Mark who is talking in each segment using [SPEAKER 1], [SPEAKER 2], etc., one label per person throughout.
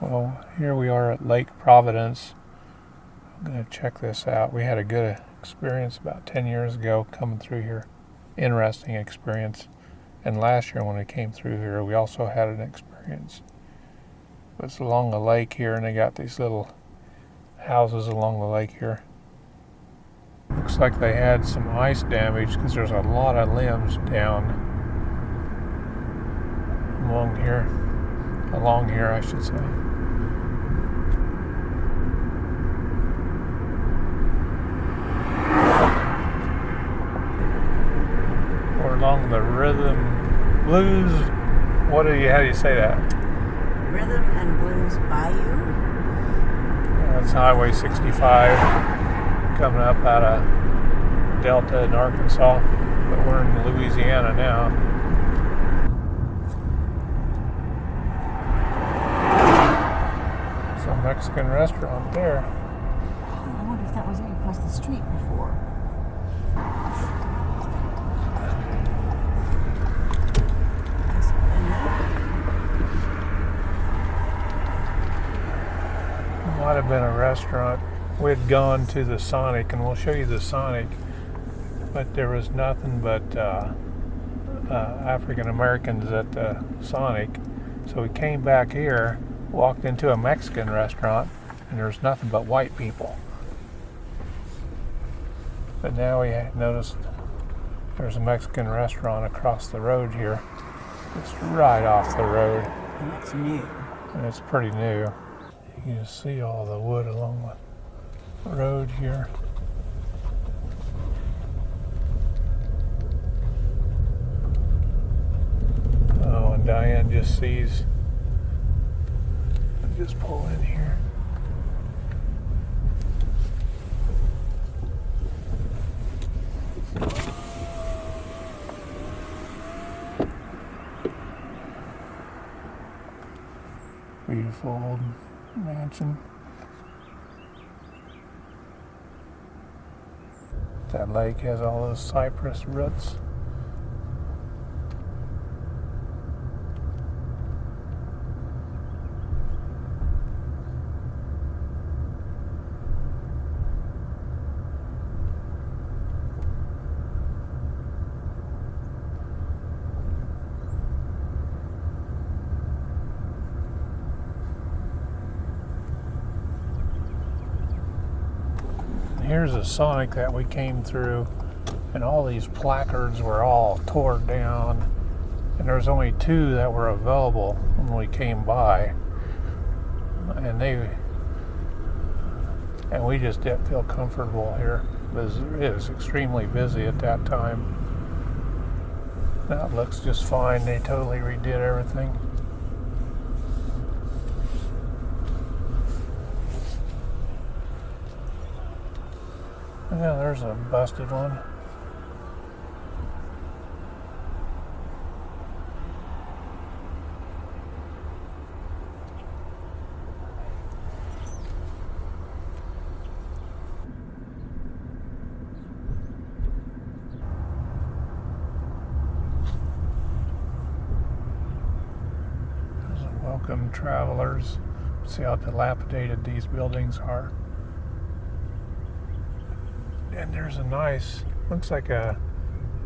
[SPEAKER 1] Well, here we are at Lake Providence. I'm going to check this out. We had a good experience about 10 years ago coming through here. Interesting experience. And last year when we came through here, we also had an experience. It's along the lake here, and they got these little houses along the lake here. Looks like they had some ice damage because there's a lot of limbs down along here, I should say. We're along the Blues. How do you say that?
[SPEAKER 2] Rhythm and Blues Bayou.
[SPEAKER 1] That's Highway 65 coming up out of Delta in Arkansas, but we're in Louisiana now. It's a Mexican restaurant there.
[SPEAKER 2] I wonder if that was across the street before.
[SPEAKER 1] Might have been a restaurant. We had gone to the Sonic, and we'll show you the Sonic, but there was nothing but African Americans at the Sonic. So we came back here, walked into a Mexican restaurant, and there was nothing but white people. But now we noticed there's a Mexican restaurant across the road here. It's right off the road.
[SPEAKER 2] And it's new.
[SPEAKER 1] And it's pretty new. You can see all the wood along the road here. Oh, and Dianne just sees. I'll just pull in here. Beautiful old mansion. That lake has all those cypress roots. Here's a Sonic that we came through, and all these placards were all torn down, and there was only 2 that were available when we came by, and we just didn't feel comfortable here. It was extremely busy at that time. That looks just fine. They totally redid everything. Yeah, there's a busted one. There's a welcome travelers. See how dilapidated these buildings are. And there's a nice, looks like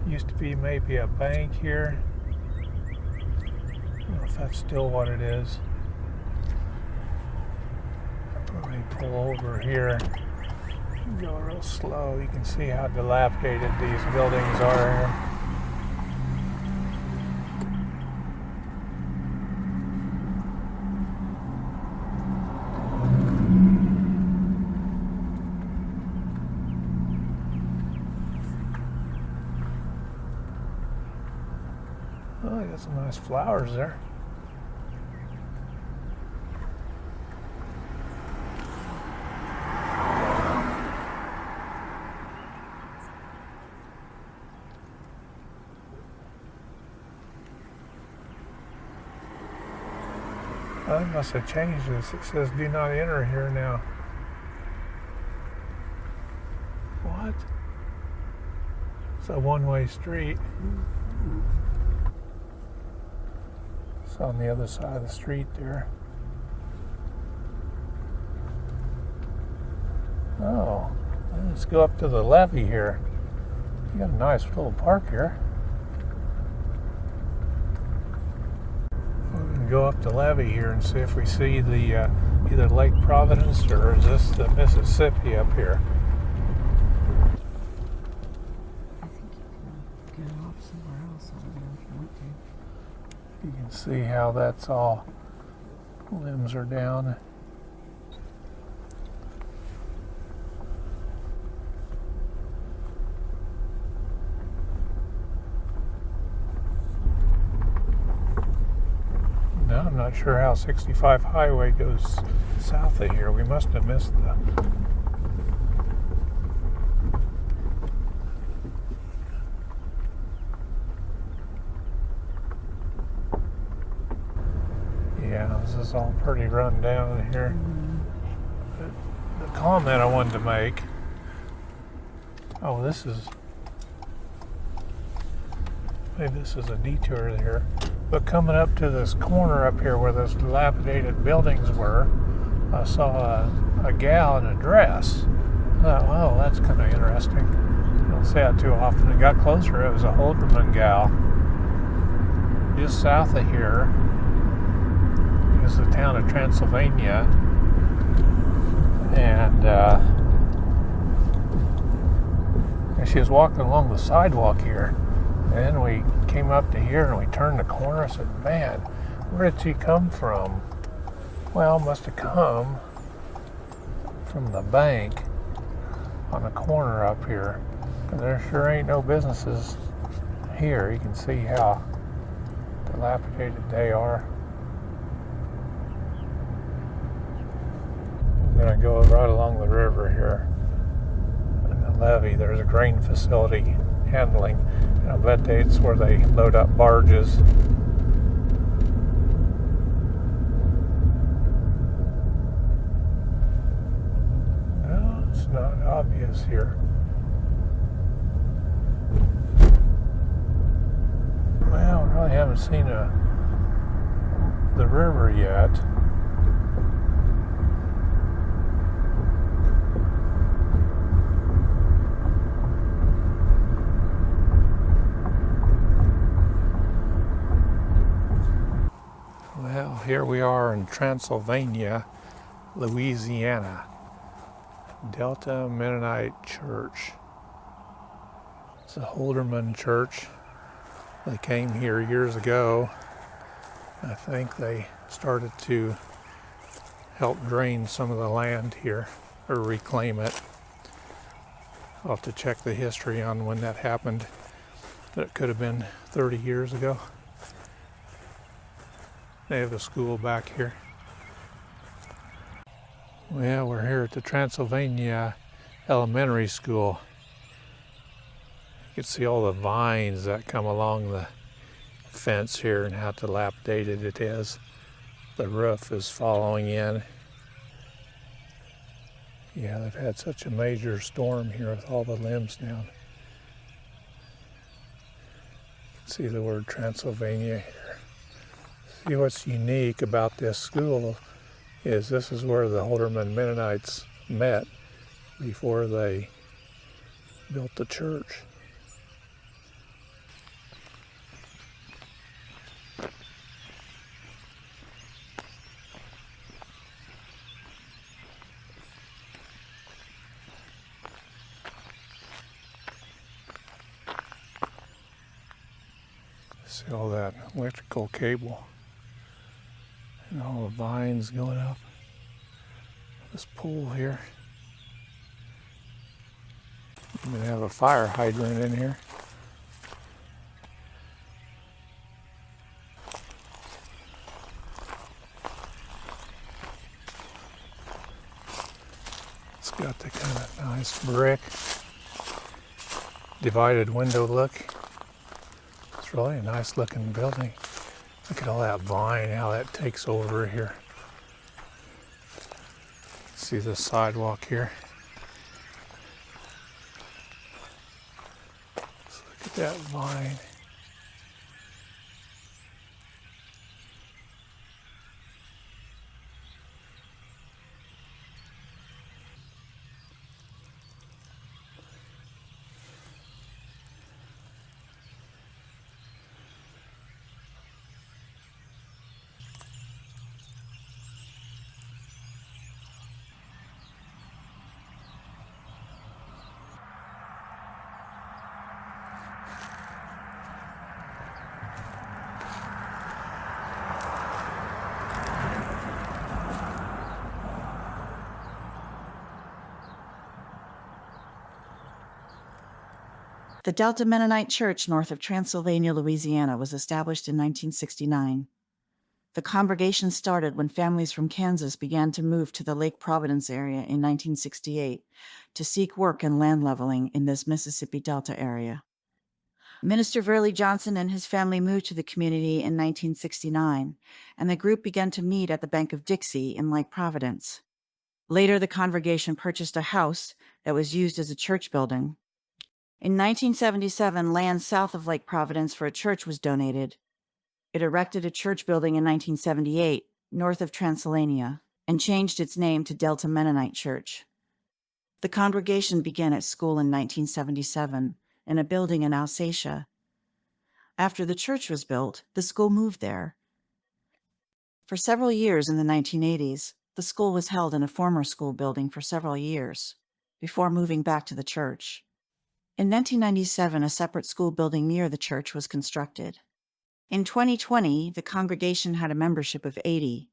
[SPEAKER 1] used to be maybe a bank here. I don't know if that's still what it is. Let me pull over here. Go real slow. You can see how dilapidated these buildings are here. Oh, got some nice flowers there. I must have changed this. It says do not enter here now. What? It's a one-way street. It's on the other side of the street there. Oh, let's go up to the levee here. You got a nice little park here. We can go up the levee here and see if we see the either Lake Providence or is this the Mississippi up here.
[SPEAKER 2] I think you can get off somewhere else over there if you want to.
[SPEAKER 1] You can see how that's all, limbs are down. No, I'm not sure how 65 highway goes south of here. We must have missed the... Yeah, this is all pretty run down here. The comment I wanted to make... Oh, this is... Maybe this is a detour here. But coming up to this corner up here where those dilapidated buildings were, I saw a gal in a dress. I thought, wow, that's kind of interesting. You don't see that too often. It got closer, it was a Holdeman gal. Just south of here is the town of Transylvania. And she was walking along the sidewalk here. And then we came up to here and we turned the corner. I said, man, where did she come from? Well, must have come from the bank on the corner up here. And there sure ain't no businesses here. You can see how dilapidated they are. I'm going to go right along the river here. And the levee, there's a grain facility handling. I bet that's where they load up barges. No, it's not obvious here. Well, I really haven't seen the river yet. Well, here we are in Transylvania, Louisiana. Delta Mennonite Church. It's a Holdeman church. They came here years ago. I think they started to help drain some of the land here, or reclaim it. I'll have to check the history on when that happened. But it could have been 30 years ago. They have a school back here. Well, we're here at the Transylvania Elementary School. You can see all the vines that come along the fence here and how dilapidated it is. The roof is falling in. Yeah, they've had such a major storm here with all the limbs down. You can see the word Transylvania here. See, what's unique about this school is this is where the Holdeman Mennonites met before they built the church. See all that electrical cable and all the vines going up this pool here. I'm going to have a fire hydrant in here. It's got the kind of nice brick divided window look. It's really a nice looking building. Look at all that vine, how that takes over here. See the sidewalk here. Let's look at that vine.
[SPEAKER 2] The Delta Mennonite Church north of Transylvania, Louisiana, was established in 1969. The congregation started when families from Kansas began to move to the Lake Providence area in 1968 to seek work and land leveling in this Mississippi Delta area. Minister Verley Johnson and his family moved to the community in 1969, and the group began to meet at the Bank of Dixie in Lake Providence. Later, the congregation purchased a house that was used as a church building. In 1977, land south of Lake Providence for a church was donated. It erected a church building in 1978, north of Transylvania, and changed its name to Delta Mennonite Church. The congregation began its school in 1977 in a building in Alsatia. After the church was built, the school moved there. For several years in the 1980s, the school was held in a former school building for several years, before moving back to the church. In 1997, a separate school building near the church was constructed. In 2020, the congregation had a membership of 80.